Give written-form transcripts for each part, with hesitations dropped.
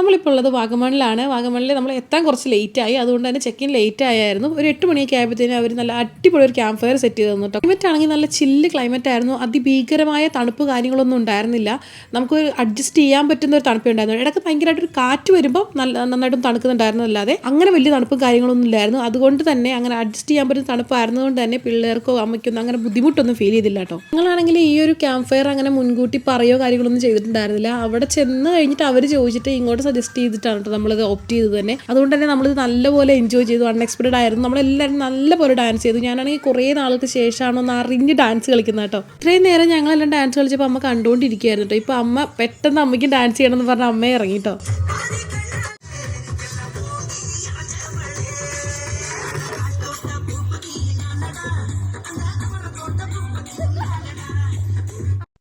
നമ്മളിപ്പോൾ ഉള്ളത് വാഗമണിലാണ്. വാഗമണിൽ നമ്മൾ എത്താൻ കുറച്ച് ലേറ്റായി, അതുകൊണ്ട് തന്നെ ചെക്ക് ഇൻ ലേറ്റ് ആയിരുന്നു. ഒരു 8 മണിയൊക്കെ ആയപ്പോഴത്തേനും അവർ നല്ല അടിപൊളി ഒരു ക്യാമ്പ് ഫയർ സെറ്റ് ചെയ്ത് തന്നു കേട്ടോ. ക്ലൈമറ്റ് ആണെങ്കിൽ നല്ല ചില്ല് ക്ലൈമറ്റ് ആയിരുന്നു. അതിഭീകരമായ തണുപ്പ് കാര്യങ്ങളൊന്നും ഉണ്ടായിരുന്നില്ല. നമുക്ക് അഡ്ജസ്റ്റ് ചെയ്യാൻ പറ്റുന്ന ഒരു തണുപ്പേ ഉണ്ടായിരുന്നു. ഇടയ്ക്ക് ഭയങ്കരമായിട്ടൊരു കാറ്റ് വരുമ്പോൾ നന്നായിട്ടും തണുക്കുന്നുണ്ടായിരുന്നു, അല്ലാതെ അങ്ങനെ വലിയ തണുപ്പും കാര്യങ്ങളൊന്നും ഇല്ലായിരുന്നു. അതുകൊണ്ട് തന്നെ അങ്ങനെ അഡ്ജസ്റ്റ് ചെയ്യാൻ പറ്റുന്ന തണുപ്പായിരുന്നതുകൊണ്ട് തന്നെ പിള്ളേർക്കോ അമ്മയ്ക്കൊന്നും അങ്ങനെ ബുദ്ധിമുട്ടൊന്നും ഫീൽ ചെയ്തില്ല കേട്ടോ. ഞങ്ങളാണെങ്കിൽ ഈ ഒരു ക്യാമ്പ് ഫയർ അങ്ങനെ മുൻകൂട്ടി പറയോ കാര്യങ്ങളൊന്നും ചെയ്തിട്ടുണ്ടായിരുന്നില്ല. അവിടെ ചെന്ന് കഴിഞ്ഞിട്ട് അവർ ചോദിച്ചിട്ട് ഇങ്ങോട്ട് സജസ്റ്റ് ചെയ്തിട്ടാണ് കേട്ടോ നമ്മളിത് ഓപ്റ്റ് ചെയ്തത് തന്നെ. അതുകൊണ്ട് തന്നെ നമ്മളിത് നല്ലപോലെ എൻജോയ് ചെയ്തു. അൺഎക്സ്പെക്റ്റഡ് ആയിരുന്നു. നമ്മളെല്ലാവരും നല്ലപോലെ ഡാൻസ് ചെയ്തു. ഞാനാണെങ്കിൽ കുറേ നാൾക്ക് ശേഷമാണ് ഒന്ന് അറിഞ്ഞ് ഡാൻസ് കളിക്കുന്നത് കേട്ടോ. ഇത്രയും നേരം ഞങ്ങളെല്ലാം ഡാൻസ് കളിച്ചപ്പോൾ അമ്മ കണ്ടുകൊണ്ടിരിക്കുകയായിരുന്നു കേട്ടോ. ഇപ്പോൾ അമ്മ പെട്ടെന്ന് അമ്മയ്ക്ക് ഡാൻസ് ചെയ്യണം എന്ന് പറഞ്ഞ അമ്മയെ ഇറങ്ങി കേട്ടോ.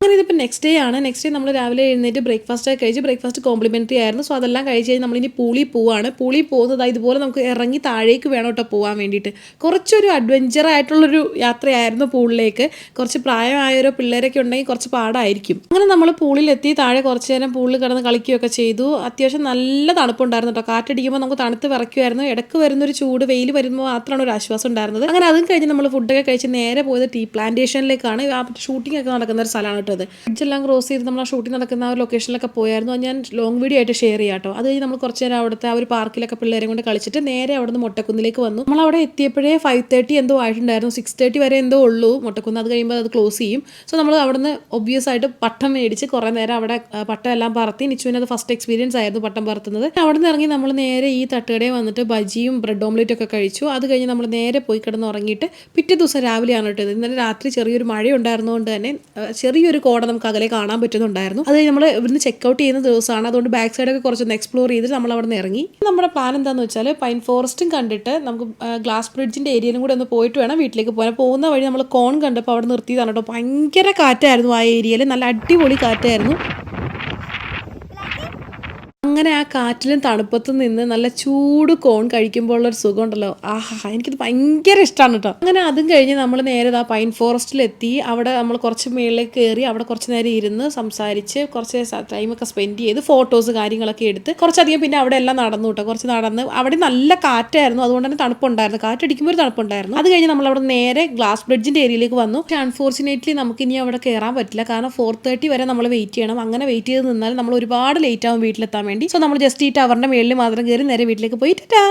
അങ്ങനെ ഇതിപ്പോൾ നെക്സ്റ്റ് ഡേ ആണ്. നെക്സ്റ്റ് ഡേ നമ്മൾ രാവിലെ എഴുന്നേറ്റ് ബ്രേക്ക്ഫാസ്റ്റ് ഒക്കെ കഴിച്ച്, ബ്രേക്ക്ഫാസ്റ്റ് കോംപ്ലിമെൻ്ററി ആയിരുന്നു. സോ അതെല്ലാം കഴിച്ച് കഴിഞ്ഞ് നമ്മളിനി പൂളി പോവാണ്. പൂളി പോകുന്നത് ഇതുപോലെ നമുക്ക് ഇറങ്ങി താഴേക്ക് വേണം കേട്ടോ പോകാൻ വേണ്ടിയിട്ട്. കുറച്ചൊരു അഡ്വഞ്ചർ ആയിട്ടുള്ളൊരു യാത്രയായിരുന്നു പൂളിലേക്ക്. കുറച്ച് പ്രായമായവരോ പിള്ളേരൊക്കെ ഉണ്ടെങ്കിൽ കുറച്ച് പാടായിരിക്കും. അങ്ങനെ നമ്മൾ പൂളിലെത്തി താഴെ കുറച്ച് നേരം പൂളിൽ കിടന്ന് കളിക്കുകയൊക്കെ ചെയ്തു. അത്യാവശ്യം നല്ല തണുപ്പുണ്ടായിരുന്നു കേട്ടോ. കാറ്റടിക്കുമ്പോൾ നമുക്ക് തണുത്ത് വിറയ്ക്കുമായിരുന്നു. ഇടയ്ക്ക് വരുന്നൊരു ചൂട്, വെയിൽ വരുമ്പോൾ മാത്രമാണ് ഒരു ആശ്വാസം ഉണ്ടായിരുന്നത്. അങ്ങനെ അതും കഴിഞ്ഞ് നമ്മൾ ഫുഡൊക്കെ കഴിച്ച് നേരെ പോയത് ടീ പ്ലാന്റേഷനിലേക്കാണ്. ആ ഷൂട്ടിംഗ് ഒക്കെ നടക്കുന്ന ഒരു സ്ഥലമാണ് കേട്ടോ. ബ്രിഡ്ജെല്ലാം ക്രോസ് ചെയ്ത് നമ്മൾ ആ ഷൂട്ടിംഗ് നടക്കുന്ന ആ ഒരു ലൊക്കേഷനിലൊക്കെ പോയായിരുന്നു. അത് ഞാൻ ലോങ് വീഡിയോ ആയിട്ട് ഷെയർ ചെയ്യാം കേട്ടോ. അത് കഴിഞ്ഞ് നമ്മൾ കുറച്ച് നേരം അവിടുത്തെ ആ ഒരു പാർക്കിലൊക്കെ പിള്ളേരെ കൊണ്ട് കളിച്ചിട്ട് നേരെ അവിടെ നിന്ന് മൊട്ടക്കുന്നിലേക്ക് വന്നു. നമ്മൾ അവിടെ എത്തിയപ്പോഴേ 5:30 എന്തോ ആയിട്ടുണ്ടായിരുന്നു. 6:30 വരെ എന്തോ ഉള്ളൂ മൊട്ടക്കുന്ന്. അത് കഴിയുമ്പോൾ അത് ക്ലോസ് ചെയ്യും. സോ നമ്മൾ അവിടെ നിന്ന് ഒബ്വിയസ് ആയിട്ട് പട്ടം മേടിച്ച് കുറേ നേരം അവിടെ പട്ടം എല്ലാം പറത്തി. നിച്ചുവിന് അത് ഫസ്റ്റ് എക്സ്പീരിയൻസ് ആയിരുന്നു പട്ടം പറത്തുന്നത്. അവിടെ നിന്ന് ഇറങ്ങി നമ്മൾ നേരെ ഈ തട്ടുകടയിൽ വന്നിട്ട് ബജിയും ബ്രെഡ് ഓംലെറ്റും ഒക്കെ കഴിച്ചു. അത് കഴിഞ്ഞ് നമ്മൾ നേരെ പോയി കിടന്ന് ഉറങ്ങിയിട്ട് പിറ്റേ ദിവസം രാവിലെയാണ് കേട്ടോ. ഇന്നലെ രാത്രി ചെറിയൊരു മഴ ഉണ്ടായിരുന്നതുകൊണ്ട് തന്നെ ചെറിയൊരു കോട നമുക്ക് അകലെ കാണാൻ പറ്റുന്നുണ്ടായിരുന്നു. അത് നമ്മൾ ഇവിടുന്ന് ചെക്കൗട്ട് ചെയ്യുന്ന ദിവസമാണ്. അതുകൊണ്ട് ബാക്ക് സൈഡൊക്കെ കുറച്ചൊന്ന് എക്സ്പ്ലോർ ചെയ്തിട്ട് നമ്മൾ അവിടെ നിന്ന് ഇറങ്ങി. നമ്മുടെ പ്ലാൻ എന്താണെന്ന് വെച്ചാൽ പൈൻ ഫോറസ്റ്റും കണ്ടിട്ട് നമുക്ക് ഗ്ലാസ് ബ്രിഡ്ജിൻ്റെ ഏരിയയിലും കൂടെ ഒന്ന് പോയിട്ട് വേണം വീട്ടിലേക്ക് പോകാൻ. പോകുന്ന വഴി നമ്മൾ കോൺ കണ്ടപ്പോൾ അവിടെ നിർത്തിയതാണ് കേട്ടോ. ഭയങ്കര കാറ്റായിരുന്നു ആ ഏരിയയിൽ. നല്ല അടിപൊളി കാറ്റായിരുന്നു. അങ്ങനെ ആ കാറ്റിലും തണുപ്പത്തും നിന്ന് നല്ല ചൂട് കോൺ കഴിക്കുമ്പോൾ ഉള്ളൊരു സുഖം ഉണ്ടല്ലോ. ആഹാ, എനിക്കത് ഭയങ്കര ഇഷ്ടമാണ് കേട്ടോ. അങ്ങനെ അതും കഴിഞ്ഞ് നമ്മൾ നേരെ ആ പൈൻ ഫോറസ്റ്റിലെത്തി. അവിടെ നമ്മൾ കുറച്ച് മുകളിലേക്ക് കയറി അവിടെ കുറച്ച് നേരം ഇരുന്ന് സംസാരിച്ച് കുറച്ച് ടൈമൊക്കെ സ്പെൻഡ് ചെയ്ത് ഫോട്ടോസ് കാര്യങ്ങളൊക്കെ എടുത്ത് കുറച്ചധികം പിന്നെ അവിടെ എല്ലാം നടന്നു കേട്ടോ. കുറച്ച് നടന്ന് അവിടെ നല്ല കാറ്റായിരുന്നു. അതുകൊണ്ട് തന്നെ തണുപ്പുണ്ടായിരുന്നു. കാറ്റടിക്കുമ്പോൾ ഒരു തണുപ്പുണ്ടായിരുന്നു. അത് കഴിഞ്ഞ് നമ്മൾ അവിടെ നേരെ ഗ്ലാസ് ബ്രിഡ്ജിൻ്റെ ഏരിയയിലേക്ക് വന്നു. പക്ഷേ അൺഫോർച്ചുനേറ്റ്ലി നമുക്ക് ഇനി അവിടെ കയറാൻ പറ്റില്ല. കാരണം 4:30 വരെ നമ്മൾ വെയിറ്റ് ചെയ്യണം. അങ്ങനെ വെയിറ്റ് ചെയ്ത് നിന്നാൽ നമ്മൾ ഒരുപാട് ലേറ്റ് ആവും വീട്ടിലെത്താൻ വേണ്ടി. സോ നമ്മൾ ജസ്റ്റ് ഈ ടവറിന്റെ മേളിൽ മാത്രം കയറി നേരെ വീട്ടിലേക്ക് പോയി ടാറ്റാ.